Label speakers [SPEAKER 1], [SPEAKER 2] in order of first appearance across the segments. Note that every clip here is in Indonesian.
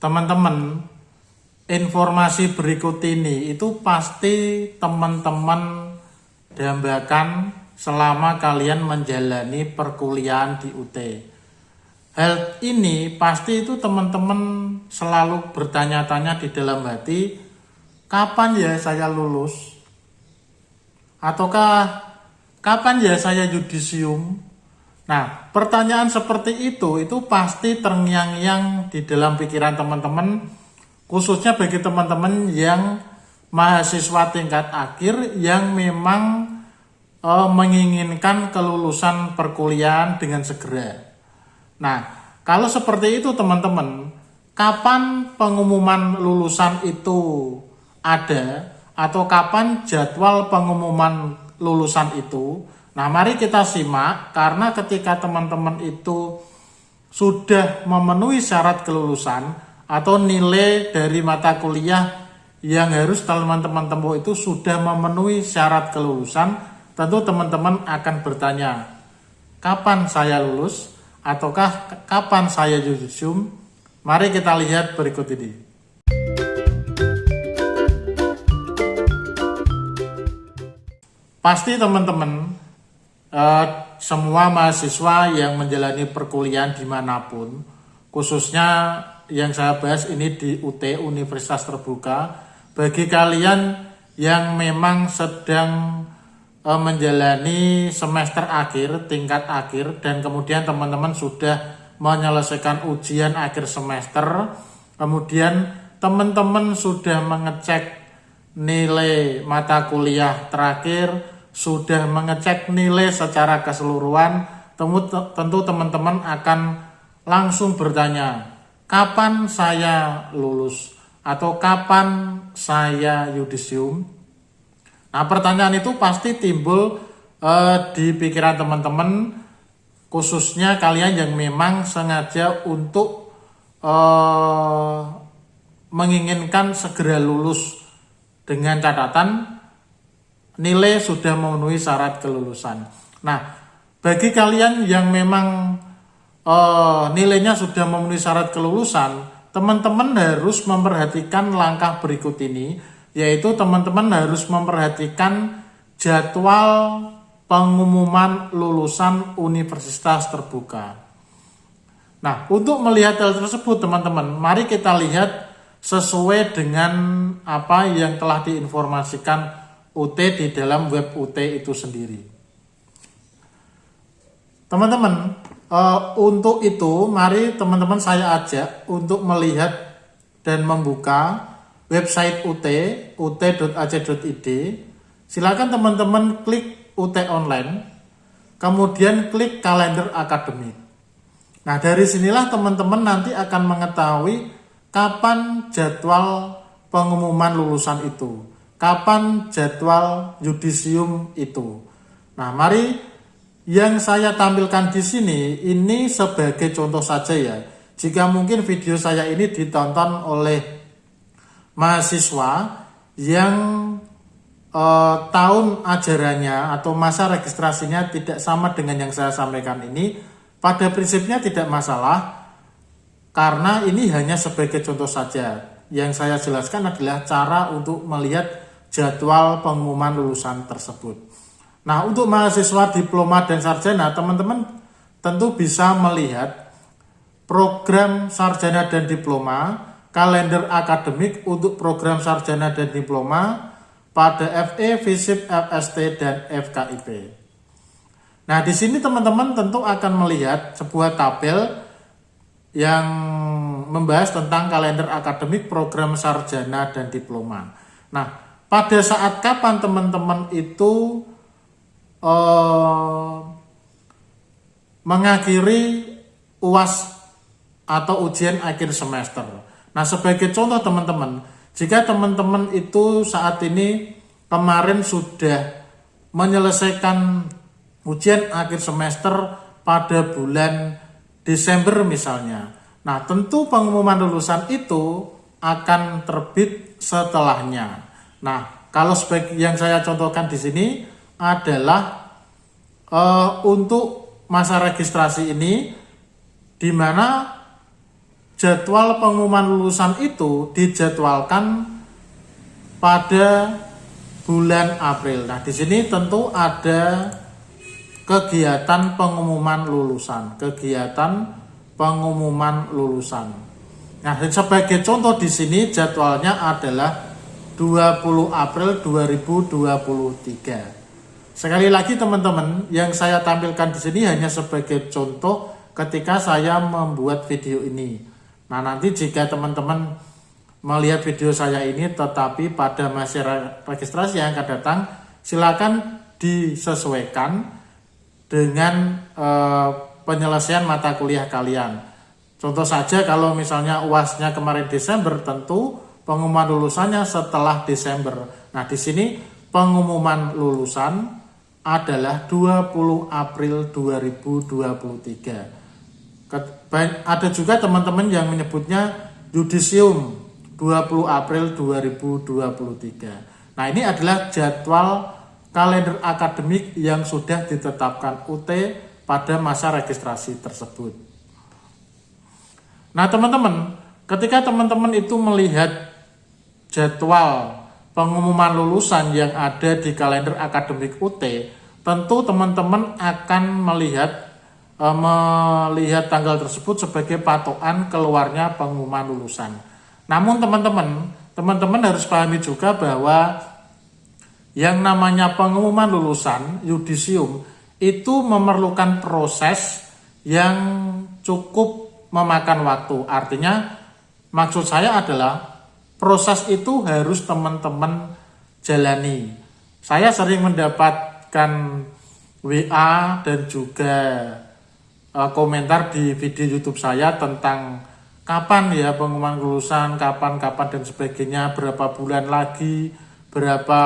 [SPEAKER 1] Teman-teman, informasi berikut ini itu pasti teman-teman dambakan selama kalian menjalani perkuliahan di UT. Hal ini pasti itu teman-teman selalu bertanya-tanya di dalam hati, kapan ya saya lulus? Ataukah kapan ya saya yudisium? Nah, pertanyaan seperti itu pasti terngiang-ngiang di dalam pikiran teman-teman, khususnya bagi teman-teman yang mahasiswa tingkat akhir yang memang menginginkan kelulusan perkuliahan dengan segera. Nah, kalau seperti itu teman-teman, kapan pengumuman lulusan itu ada atau kapan jadwal pengumuman lulusan itu? Nah, mari kita simak, karena ketika teman-teman itu sudah memenuhi syarat kelulusan atau nilai dari mata kuliah yang harus teman-teman tempuh itu sudah memenuhi syarat kelulusan, tentu teman-teman akan bertanya, kapan saya lulus ataukah kapan saya yudisium? Mari kita lihat berikut ini. Pasti teman-teman, semua mahasiswa yang menjalani perkuliahan dimanapun, khususnya yang saya bahas ini di UT, Universitas Terbuka, bagi kalian yang memang sedang menjalani semester akhir, tingkat akhir, dan kemudian teman-teman sudah menyelesaikan ujian akhir semester, kemudian teman-teman sudah mengecek nilai mata kuliah terakhir, sudah mengecek nilai secara keseluruhan, tentu teman-teman akan langsung bertanya, kapan saya lulus atau kapan saya yudisium? Nah, pertanyaan itu pasti timbul di pikiran teman-teman, khususnya kalian yang memang sengaja untuk menginginkan segera lulus dengan catatan nilai sudah memenuhi syarat kelulusan. Nah, bagi kalian yang memang nilainya sudah memenuhi syarat kelulusan, teman-teman harus memperhatikan langkah berikut ini, yaitu teman-teman harus memperhatikan jadwal pengumuman lulusan Universitas Terbuka. Nah, untuk melihat hal tersebut teman-teman, mari kita lihat sesuai dengan apa yang telah diinformasikan UT di dalam web UT itu sendiri. Teman-teman, untuk itu mari teman-teman saya ajak untuk melihat dan membuka website UT, ut.ac.id. Silakan teman-teman klik UT online, kemudian klik kalender akademik. Nah, dari sinilah teman-teman nanti akan mengetahui kapan jadwal pengumuman lulusan itu, kapan jadwal yudisium itu. Nah, mari yang saya tampilkan di sini ini sebagai contoh saja ya. Jika mungkin video saya ini ditonton oleh mahasiswa yang tahun ajarannya atau masa registrasinya tidak sama dengan yang saya sampaikan ini, pada prinsipnya tidak masalah, karena ini hanya sebagai contoh saja. Yang saya jelaskan adalah cara untuk melihat jadwal pengumuman lulusan tersebut. Nah, untuk mahasiswa diploma dan sarjana, teman-teman tentu bisa melihat program sarjana dan diploma, kalender akademik untuk program sarjana dan diploma pada FE, FISIP, FST, dan FKIP. Nah, di sini teman-teman tentu akan melihat sebuah tabel yang membahas tentang kalender akademik program sarjana dan diploma. Nah, pada saat kapan teman-teman itu mengakhiri UAS atau ujian akhir semester. Nah, sebagai contoh teman-teman, jika teman-teman itu saat ini kemarin sudah menyelesaikan ujian akhir semester pada bulan Desember misalnya, nah tentu pengumuman lulusan itu akan terbit setelahnya. Nah, kalau sebagai yang saya contohkan di sini adalah untuk masa registrasi ini, di mana jadwal pengumuman lulusan itu dijadwalkan pada bulan April. Nah, di sini tentu ada kegiatan pengumuman lulusan, Nah, sebagai contoh di sini jadwalnya adalah 20 April 2023. Sekali lagi teman-teman, yang saya tampilkan di sini hanya sebagai contoh ketika saya membuat video ini. Nah, nanti jika teman-teman melihat video saya ini tetapi pada masa registrasi yang akan datang, silakan disesuaikan dengan penyelesaian mata kuliah kalian. Contoh saja kalau misalnya UASnya kemarin Desember, tentu pengumuman lulusannya setelah Desember. Nah, di sini pengumuman lulusan adalah 20 April 2023. Ada juga teman-teman yang menyebutnya yudisium 20 April 2023. Nah, ini adalah jadwal kalender akademik yang sudah ditetapkan UT pada masa registrasi tersebut. Nah, teman-teman, ketika teman-teman itu melihat jadwal pengumuman lulusan yang ada di kalender akademik UT, tentu teman-teman akan melihat tanggal tersebut sebagai patokan keluarnya pengumuman lulusan. Namun teman-teman harus pahami juga bahwa yang namanya pengumuman lulusan yudisium itu memerlukan proses yang cukup memakan waktu. Artinya maksud saya adalah proses itu harus teman-teman jalani. Saya sering mendapatkan WA dan juga komentar di video YouTube saya tentang kapan ya pengumuman lulusan, kapan dan sebagainya, berapa bulan lagi, berapa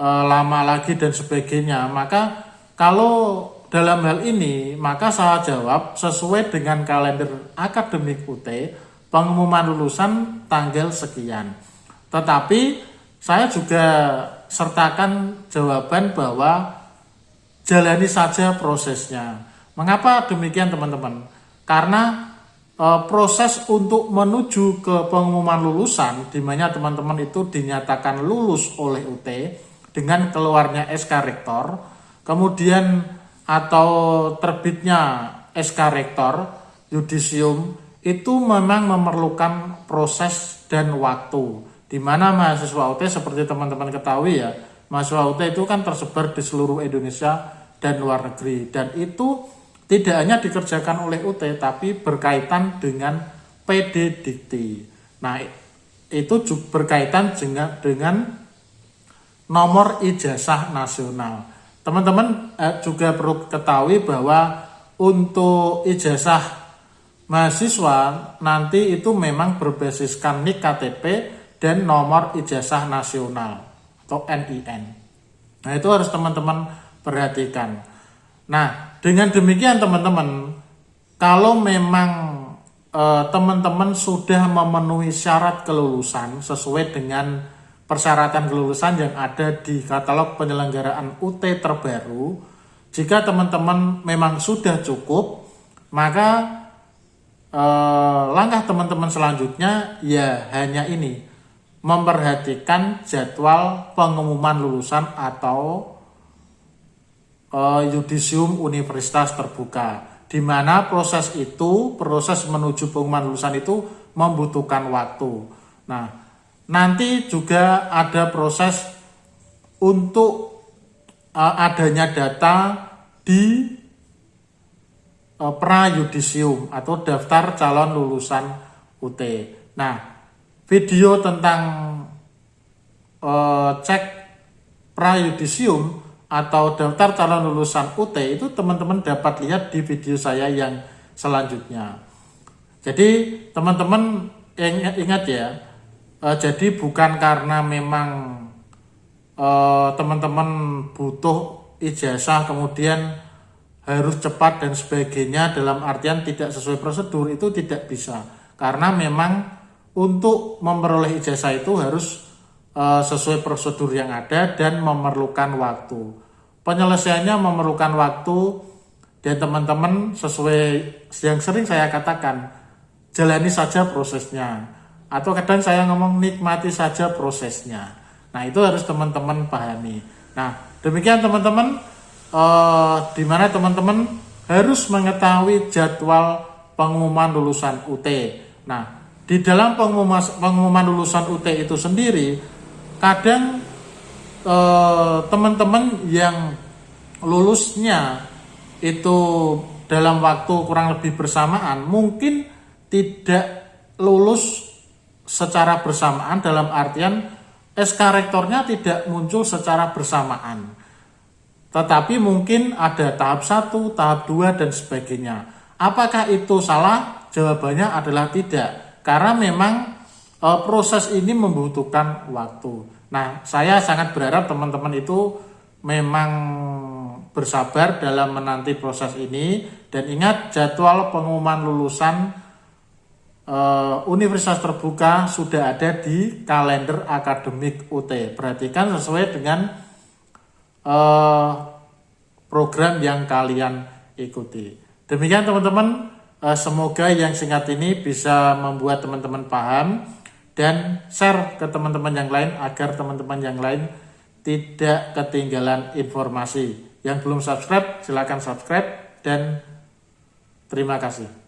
[SPEAKER 1] lama lagi dan sebagainya. Maka kalau dalam hal ini, maka saya jawab sesuai dengan kalender akademik UT, pengumuman lulusan tanggal sekian. Tetapi saya juga sertakan jawaban bahwa jalani saja prosesnya. Mengapa demikian teman-teman? Karena proses untuk menuju ke pengumuman lulusan, di mana teman-teman itu dinyatakan lulus oleh UT dengan keluarnya SK Rektor, kemudian atau terbitnya SK Rektor yudisium, itu memang memerlukan proses dan waktu, di mana mahasiswa UT seperti teman-teman ketahui ya, mahasiswa UT itu kan tersebar di seluruh Indonesia dan luar negeri, dan itu tidak hanya dikerjakan oleh UT tapi berkaitan dengan PD Dikti. Nah, itu juga berkaitan dengan nomor ijazah nasional. Teman-teman juga perlu ketahui bahwa untuk ijazah mahasiswa nanti itu memang berbasiskan NIK KTP dan nomor ijazah nasional atau NIN. Nah, itu harus teman-teman perhatikan. Nah, dengan demikian teman-teman, kalau memang teman-teman sudah memenuhi syarat kelulusan sesuai dengan persyaratan kelulusan yang ada di katalog penyelenggaraan UT terbaru, jika teman-teman memang sudah cukup, maka langkah teman-teman selanjutnya ya hanya ini, memperhatikan jadwal pengumuman lulusan atau yudisium universitas terbuka, di mana proses menuju pengumuman lulusan itu membutuhkan waktu. Nah, nanti juga ada proses untuk adanya data di pra-yudisium atau daftar calon lulusan UT. Nah, video tentang cek pra-yudisium atau daftar calon lulusan UT itu teman-teman dapat lihat di video saya yang selanjutnya. Jadi teman-teman ingat ya, jadi bukan karena memang teman-teman butuh ijazah kemudian harus cepat dan sebagainya, dalam artian tidak sesuai prosedur, itu tidak bisa. Karena memang untuk memperoleh ijazah itu harus sesuai prosedur yang ada dan memerlukan waktu. Penyelesaiannya memerlukan waktu, dan teman-teman sesuai yang sering saya katakan, jalani saja prosesnya, atau kadang saya ngomong nikmati saja prosesnya. Nah, itu harus teman-teman pahami. Nah, demikian teman-teman, di mana teman-teman harus mengetahui jadwal pengumuman lulusan UT. Nah, di dalam pengumuman lulusan UT itu sendiri, kadang teman-teman yang lulusnya itu dalam waktu kurang lebih bersamaan, mungkin tidak lulus secara bersamaan, dalam artian SK rektornya tidak muncul secara bersamaan, tetapi mungkin ada tahap 1, tahap 2, dan sebagainya. Apakah itu salah? Jawabannya adalah tidak, karena memang proses ini membutuhkan waktu. Nah, saya sangat berharap teman-teman itu memang bersabar dalam menanti proses ini, dan ingat jadwal pengumuman lulusan Universitas Terbuka sudah ada di kalender akademik UT. Perhatikan sesuai dengan program yang kalian ikuti. Demikian teman-teman, semoga yang singkat ini bisa membuat teman-teman paham dan share ke teman-teman yang lain agar teman-teman yang lain tidak ketinggalan informasi. Yang belum subscribe silakan subscribe, dan terima kasih.